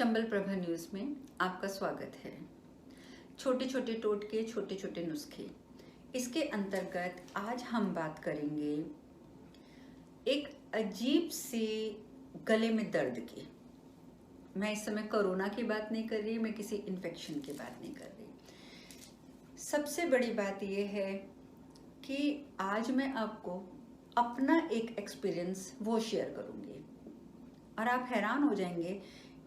Chambal Prabha news में आपका स्वागत है। छोटे छोटे टोटके, छोटे छोटे नुस्खे, इसके अंतर्गत आज हम बात करेंगे एक अजीब सी गले में दर्द की। मैं इस समय कोरोना की बात नहीं कर रही, मैं किसी इन्फेक्शन की बात नहीं कर रही। सबसे बड़ी बात यह है कि आज मैं आपको अपना एक एक्सपीरियंस वो शेयर करूंगी और आप हैरान हो जाएंगे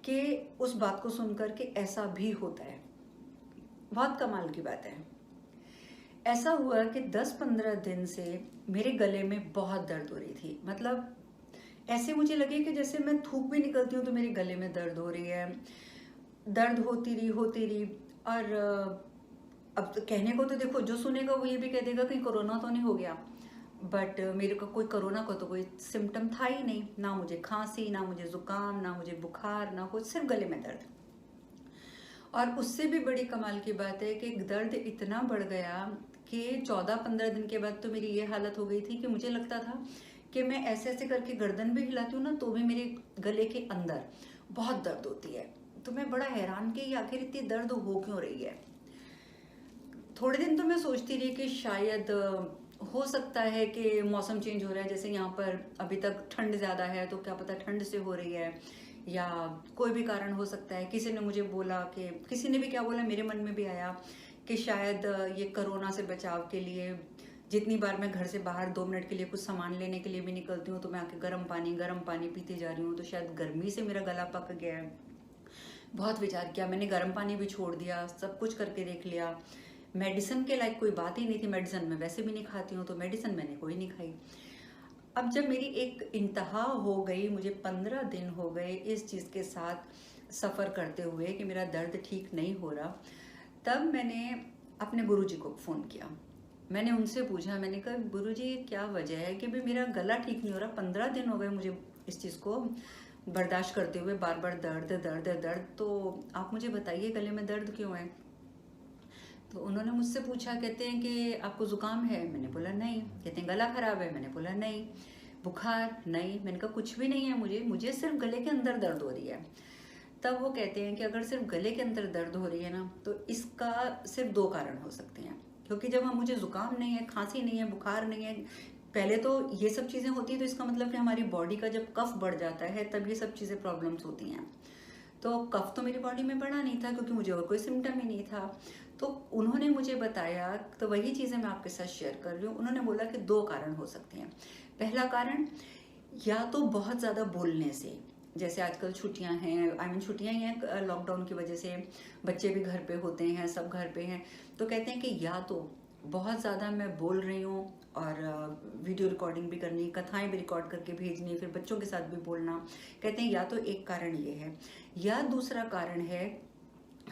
कि उस बात को सुनकर के ऐसा भी होता है। बहुत कमाल की बात है। ऐसा हुआ कि 10-15 दिन से मेरे गले में बहुत दर्द हो रही थी। मतलब ऐसे मुझे लगे कि जैसे मैं थूक भी निकलती हूँ तो मेरे गले में दर्द हो रही है। दर्द होती रही और अब तो कहने को तो देखो, जो सुनेगा वो ये भी कह देगा कहीं कोरोना तो नहीं हो गया। बट मेरे को कोई कोरोना का तो कोई सिम्टम था ही नहीं। ना मुझे खांसी, ना मुझे जुकाम, ना मुझे बुखार, ना कुछ, सिर्फ गले में दर्द। और उससे भी बड़ी कमाल की बात है कि दर्द इतना बढ़ गया कि 14-15 दिन के बाद तो मेरी ये हालत हो गई थी कि मुझे लगता था कि मैं ऐसे ऐसे करके गर्दन भी हिलाती हूँ ना तो भी मेरे गले के अंदर बहुत दर्द होती है। तो मैं बड़ा हैरान कि आखिर इतनी दर्द हो क्यों रही है। थोड़े दिन तो मैं सोचती रही कि शायद हो सकता है कि मौसम चेंज हो रहा है। जैसे यहाँ पर अभी तक ठंड ज़्यादा है तो क्या पता ठंड से हो रही है, या कोई भी कारण हो सकता है। किसी ने मुझे बोला कि, किसी ने भी क्या बोला, मेरे मन में भी आया कि शायद ये कोरोना से बचाव के लिए जितनी बार मैं घर से बाहर 2 मिनट के लिए कुछ सामान लेने के लिए भी निकलती हूँ तो मैं आके गर्म पानी पीती जा रही हूँ, तो शायद गर्मी से मेरा गला पक गया है। बहुत विचार किया मैंने, गर्म पानी भी छोड़ दिया, सब कुछ करके देख लिया। मेडिसिन के लायक कोई बात ही नहीं थी। मेडिसिन मैं वैसे भी नहीं खाती हूँ तो मेडिसिन मैंने कोई नहीं खाई। अब जब मेरी एक इंतहा हो गई, मुझे 15 दिन हो गए इस चीज़ के साथ सफ़र करते हुए कि मेरा दर्द ठीक नहीं हो रहा, तब मैंने अपने गुरुजी को फ़ोन किया। मैंने उनसे पूछा, मैंने कहा गुरुजी क्या वजह है कि भाई मेरा गला ठीक नहीं हो रहा, 15 दिन हो गए मुझे इस चीज़ को बर्दाश्त करते हुए, बार बार दर्द दर्द दर्द, तो आप मुझे बताइए गले में दर्द क्यों है। तो उन्होंने मुझसे पूछा, कहते हैं कि आपको ज़ुकाम है? मैंने बोला नहीं। कहते हैं गला ख़राब है? मैंने बोला नहीं। बुखार? नहीं। मैंने कहा कुछ भी नहीं है, मुझे सिर्फ गले के अंदर दर्द हो रही है। तब वो कहते हैं कि अगर सिर्फ गले के अंदर दर्द हो रही है ना तो इसका सिर्फ 2 कारण हो सकते हैं। क्योंकि जब हम, मुझे ज़ुकाम नहीं है, खांसी नहीं है, बुखार नहीं है, पहले तो ये सब चीज़ें होती है तो इसका मतलब कि हमारी बॉडी का जब कफ बढ़ जाता है तब ये सब चीज़ें प्रॉब्लम्स होती हैं। तो कफ तो मेरी बॉडी में बढ़ा नहीं था क्योंकि मुझे और कोई सिम्टम ही नहीं था। तो उन्होंने मुझे बताया, तो वही चीज़ें मैं आपके साथ शेयर कर रही हूँ। उन्होंने बोला कि 2 कारण हो सकते हैं। पहला कारण, या तो बहुत ज़्यादा बोलने से, जैसे आजकल छुट्टियां हैं, छुट्टियां ही हैं लॉकडाउन की वजह से, बच्चे भी घर पे होते हैं, सब घर पे हैं, तो कहते हैं कि या तो बहुत ज़्यादा मैं बोल रही हूँ और वीडियो रिकॉर्डिंग भी करनी, कथाएं भी रिकॉर्ड करके भेजनी, फिर बच्चों के साथ भी बोलना। कहते हैं या तो एक कारण ये है, या दूसरा कारण है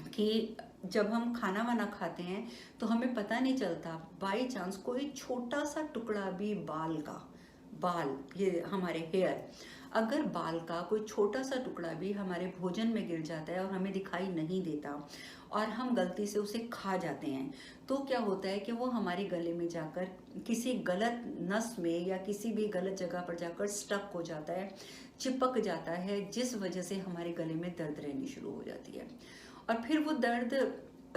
कि जब हम खाना वाना खाते हैं तो हमें पता नहीं चलता, बाई चांस कोई छोटा सा टुकड़ा भी बाल, ये हमारे हेयर, अगर बाल का कोई छोटा सा टुकड़ा भी हमारे भोजन में गिर जाता है और हमें दिखाई नहीं देता और हम गलती से उसे खा जाते हैं, तो क्या होता है कि वो हमारे गले में जाकर किसी गलत नस में या किसी भी गलत जगह पर जाकर स्टक हो जाता है, चिपक जाता है, जिस वजह से हमारे गले में दर्द रहनी शुरू हो जाती है। और फिर वो दर्द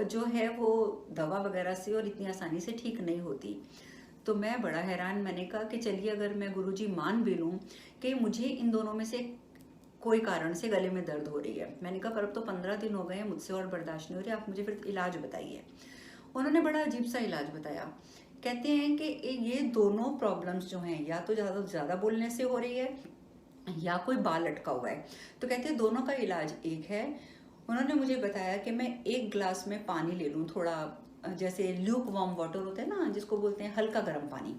जो है वो दवा वगैरह से और इतनी आसानी से ठीक नहीं होती। तो मैं बड़ा हैरान, मैंने कहा कि चलिए अगर मैं गुरुजी मान भी लूँ कि मुझे इन दोनों में से कोई कारण से गले में दर्द हो रही है, मैंने कहा पर अब तो 15 दिन हो गए हैं, मुझसे और बर्दाश्त नहीं हो रही, आप मुझे फिर इलाज बताइए। उन्होंने बड़ा अजीब सा इलाज बताया। कहते हैं कि ये दोनों प्रॉब्लम्स जो हैं, या तो ज़्यादा बोलने से हो रही है या कोई बाल लटका हुआ है। तो कहते हैं दोनों का इलाज एक है। उन्होंने मुझे बताया कि मैं 1 ग्लास में पानी ले लूँ, थोड़ा जैसे ल्यूक वार्म वाटर होता है ना, जिसको बोलते हैं हल्का गर्म पानी।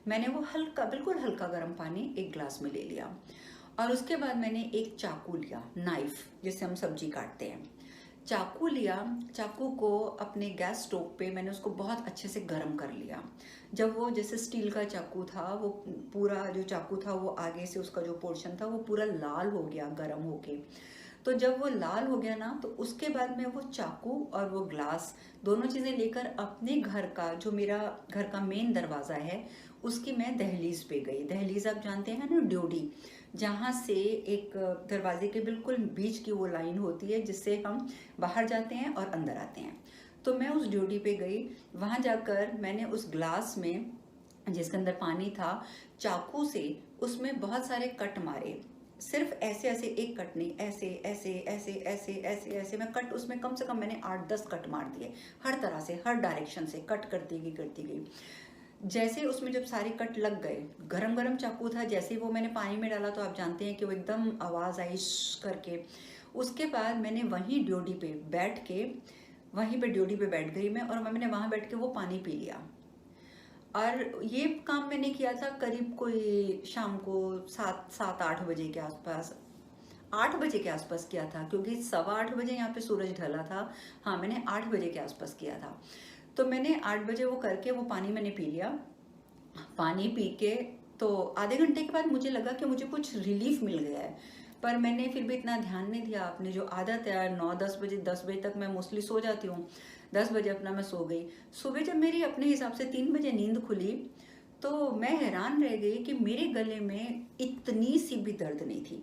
मैंने वो हल्का, बिल्कुल हल्का गर्म पानी 1 ग्लास में ले लिया और उसके बाद मैंने एक चाकू लिया, नाइफ जिससे हम सब्जी काटते हैं, चाकू लिया। चाकू को अपने गैस स्टोव पे मैंने उसको बहुत अच्छे से गर्म कर लिया। जब वो, जैसे स्टील का चाकू था, वो पूरा जो चाकू था वो आगे से उसका जो पोर्शन था वो पूरा लाल हो गया गर्म होके। तो जब वो लाल हो गया ना तो उसके बाद मैं वो चाकू और वो ग्लास दोनों चीज़ें लेकर अपने घर का, जो मेरा घर का मेन दरवाज़ा है, उसकी मैं दहलीज पे गई। दहलीज आप जानते हैं ना, ड्योढ़ी, जहाँ से एक दरवाजे के बिल्कुल बीच की वो लाइन होती है जिससे हम बाहर जाते हैं और अंदर आते हैं। तो मैं उस ड्यूटी पे गई। वहाँ जाकर मैंने उस ग्लास में जिसके अंदर पानी था, चाकू से उसमें बहुत सारे कट मारे। सिर्फ ऐसे ऐसे, एक कट नहीं, ऐसे ऐसे ऐसे ऐसे ऐसे ऐसे मैं कट, उसमें कम से कम मैंने 8-10 कट मार दिए। हर तरह से, हर डायरेक्शन से कट करती गई। जैसे उसमें जब सारे कट लग गए, गरम गरम चाकू था, जैसे ही वो मैंने पानी में डाला तो आप जानते हैं कि वो एकदम आवाज़ आई करके। उसके बाद मैंने वहीं ड्यूटी पे बैठ के, वहीं पे ड्यूटी पे बैठ गई मैं, और मैंने वहाँ बैठ के वो पानी पी लिया। और ये काम मैंने किया था करीब कोई शाम को 7-8 बजे के आसपास, 8 बजे के आसपास किया था, क्योंकि 7:15 बजे यहाँ पे सूरज ढला था। हाँ, मैंने 8 बजे के आसपास किया था। तो मैंने 8 बजे वो करके वो पानी मैंने पी लिया। पानी पी के तो आधे घंटे के बाद मुझे लगा कि मुझे कुछ रिलीफ मिल गया है, पर मैंने फिर भी इतना ध्यान नहीं दिया। अपनी जो आदत है 9-10 बजे तक मैं मोस्टली सो जाती हूँ, 10 बजे अपना मैं सो गई। सुबह जब मेरी अपने हिसाब से 3 बजे नींद खुली तो मैं हैरान रह गई कि मेरे गले में इतनी सी भी दर्द नहीं थी।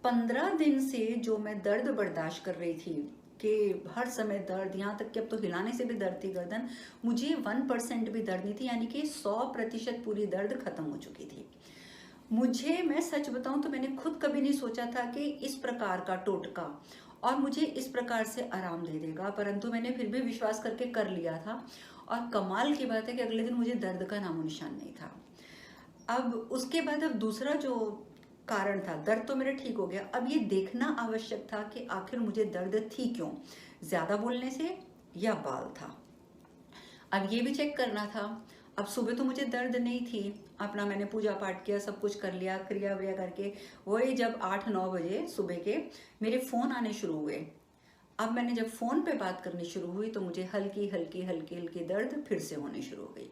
15 दिन से जो मैं दर्द बर्दाश्त कर रही थी कि हर समय दर्द, यहाँ तक कि अब तो हिलाने से भी दर्द थी गर्दन, मुझे 1% भी दर्द नहीं थी, यानी कि 100% पूरी दर्द खत्म हो चुकी थी। मुझे, मैं सच बताऊं तो मैंने खुद कभी नहीं सोचा था कि इस प्रकार का टोटका और मुझे इस प्रकार से आराम दे देगा, परंतु मैंने फिर भी विश्वास करके कर लिया था। और कमाल की बात है कि अगले दिन मुझे दर्द का नामो निशान नहीं था। अब उसके बाद अब दूसरा जो कारण था, दर्द तो मेरा ठीक हो गया, अब ये देखना आवश्यक था कि आखिर मुझे दर्द थी क्यों, ज्यादा बोलने से या बाल था। अब ये भी चेक करना था। अब सुबह तो मुझे दर्द नहीं थी, अपना मैंने पूजा पाठ किया, सब कुछ कर लिया, क्रिया व्रिया करके वही जब 8-9 बजे सुबह के मेरे फोन आने शुरू हुए। अब मैंने जब फोन पे बात करनी शुरू हुई तो मुझे हल्की हल्की हल्की हल्की दर्द फिर से होने शुरू हो गई।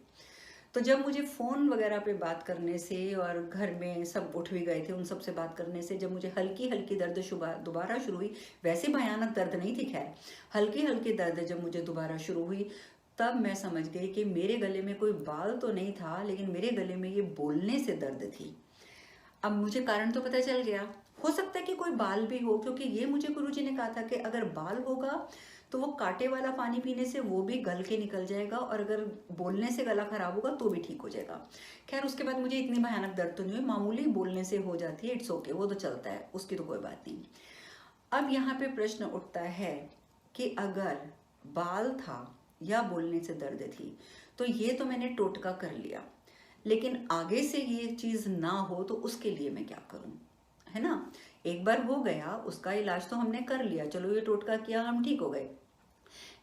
तो जब मुझे फ़ोन वगैरह पे बात करने से, और घर में सब उठ भी गए थे, उन सब से बात करने से जब मुझे हल्की हल्की दर्द दोबारा शुरू हुई, वैसे भयानक दर्द नहीं थी, खैर हल्की हल्की दर्द जब मुझे दोबारा शुरू हुई, तब मैं समझ गई कि मेरे गले में कोई बाल तो नहीं था, लेकिन मेरे गले में ये बोलने से दर्द थी। अब मुझे कारण तो पता चल गया। हो सकता है कि कोई बाल भी हो, क्योंकि ये मुझे गुरुजी ने कहा था कि अगर बाल होगा तो वो कांटे वाला पानी पीने से वो भी गल के निकल जाएगा, और अगर बोलने से गला खराब होगा तो भी ठीक हो जाएगा। खैर उसके बाद मुझे इतनी भयानक दर्द तो नहीं हुई, मामूली बोलने से हो जाती है, इट्स ओके, वो तो चलता है, उसकी तो कोई बात नहीं। अब यहाँ पे प्रश्न उठता है कि अगर बाल था या बोलने से दर्द थी, तो ये तो मैंने टोटका कर लिया, लेकिन आगे से ये चीज ना हो तो उसके लिए मैं क्या करूं, है ना। एक बार हो गया, उसका इलाज तो हमने कर लिया, चलो ये टोटका किया, हम ठीक हो गए,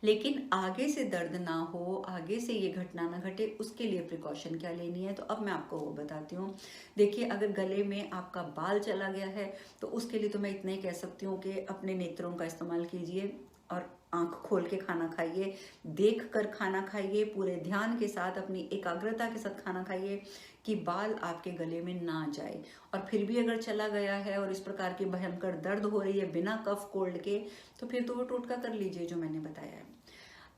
लेकिन आगे से दर्द ना हो, आगे से ये घटना ना घटे, उसके लिए प्रिकॉशन क्या लेनी है, तो अब मैं आपको वो बताती हूँ। देखिए, अगर गले में आपका बाल चला गया है तो उसके लिए तो मैं इतना ही कह सकती हूँ कि अपने नेत्रों का इस्तेमाल कीजिए और आंख खोल के खाना खाइए, देख कर खाना खाइए, पूरे ध्यान के साथ, अपनी एकाग्रता के साथ खाना खाइए कि बाल आपके गले में ना जाए। और फिर भी अगर चला गया है और इस प्रकार की भयंकर दर्द हो रही है बिना कफ कोल्ड के, तो फिर तो वो टोटका कर लीजिए जो मैंने बताया है।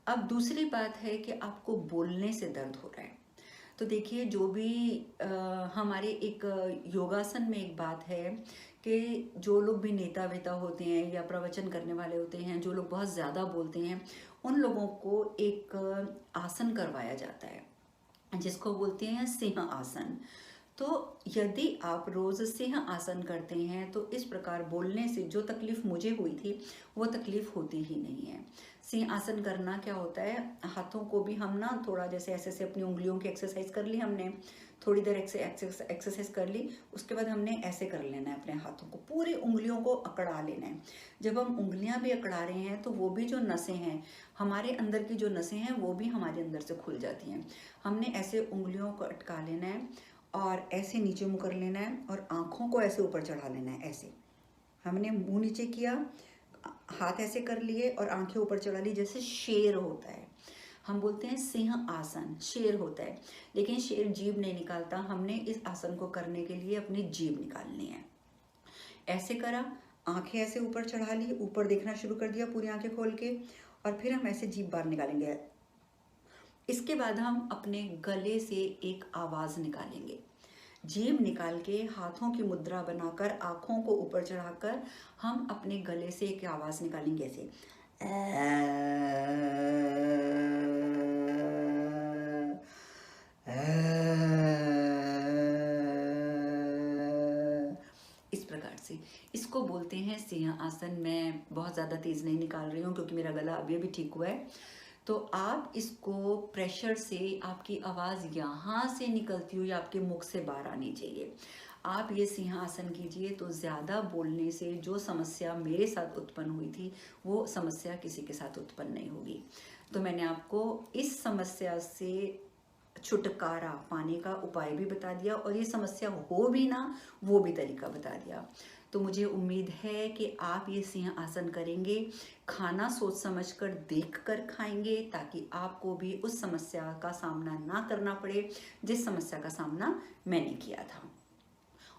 अब दूसरी बात है कि आपको बोलने से दर्द हो रहा है, तो देखिए, जो भी हमारे एक योगासन में एक बात है कि जो लोग भी नेता वेता होते हैं या प्रवचन करने वाले होते हैं, जो लोग बहुत ज़्यादा बोलते हैं, उन लोगों को एक आसन करवाया जाता है जिसको बोलते हैं सिंह आसन। तो यदि आप रोज सिंह आसन करते हैं तो इस प्रकार बोलने से जो तकलीफ मुझे हुई थी वो तकलीफ होती ही नहीं है। सिंह आसन करना क्या होता है, हाथों को भी हम ना थोड़ा जैसे ऐसे ऐसे अपनी उंगलियों की एक्सरसाइज कर ली हमने, थोड़ी देर एक्सरसाइज कर ली, उसके बाद हमने ऐसे कर लेना है, अपने हाथों को, पूरी उंगलियों को अकड़ा लेना है। जब हम उंगलियां भी अकड़ा रहे हैं तो वो भी जो नसें हैं, हमारे अंदर की जो नसें हैं वो भी हमारे अंदर से खुल जाती हैं। हमने ऐसे उंगलियों को अटका लेना है और ऐसे नीचे मुँह कर लेना है और आँखों को ऐसे ऊपर चढ़ा लेना है। ऐसे हमने मुंह नीचे किया, हाथ ऐसे कर लिए और आंखें ऊपर चढ़ा ली, जैसे शेर होता है। हम बोलते हैं सिंह आसन, शेर होता है, लेकिन शेर जीभ नहीं निकालता। हमने इस आसन को करने के लिए अपनी जीभ निकालनी है। ऐसे करा, आंखें ऐसे ऊपर चढ़ा ली, ऊपर देखना शुरू कर दिया पूरी आंखें खोल के, और फिर हम ऐसे जीभ बाहर निकालेंगे। इसके बाद हम अपने गले से एक आवाज़ निकालेंगे, जीभ निकाल के हाथों की मुद्रा बनाकर आँखों को ऊपर चढ़ाकर हम अपने गले से एक आवाज़ निकालेंगे ऐसे। इस प्रकार से इसको बोलते हैं सिंह आसन। मैं बहुत ज़्यादा तेज़ नहीं निकाल रही हूँ क्योंकि मेरा गला अभी अभी ठीक हुआ है। तो आप इसको प्रेशर से, आपकी आवाज़ यहाँ से निकलती हुई आपके मुख से बाहर आनी चाहिए। आप ये सिंहासन कीजिए तो ज़्यादा बोलने से जो समस्या मेरे साथ उत्पन्न हुई थी वो समस्या किसी के साथ उत्पन्न नहीं होगी। तो मैंने आपको इस समस्या से छुटकारा पाने का उपाय भी बता दिया और ये समस्या हो भी ना वो भी तरीका बता दिया। तो मुझे उम्मीद है कि आप ये सिंह आसन करेंगे, खाना सोच समझ कर देख कर खाएंगे ताकि आपको भी उस समस्या का सामना ना करना पड़े जिस समस्या का सामना मैंने किया था।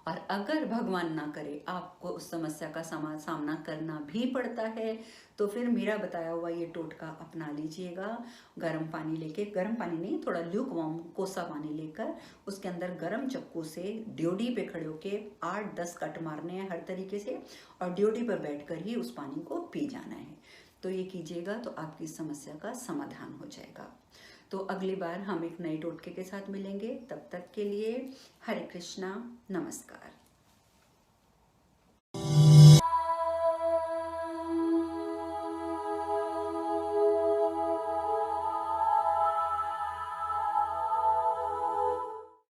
और अगर भगवान ना करे आपको उस समस्या का सामना करना भी पड़ता है तो फिर मेरा बताया हुआ ये टोटका अपना लीजिएगा। गर्म पानी लेके, गर्म पानी नहीं, थोड़ा ल्यूक वार्म कोसा पानी लेकर उसके अंदर गर्म चक्कू से ड्योडी पे खड़े होके 8-10 कट मारने हैं हर तरीके से और ड्योडी पर बैठकर ही उस पानी को पी जाना है। तो ये कीजिएगा तो आपकी समस्या का समाधान हो जाएगा। तो अगली बार हम एक नए टोटके के साथ मिलेंगे। तब तक के लिए हरे कृष्णा, नमस्कार।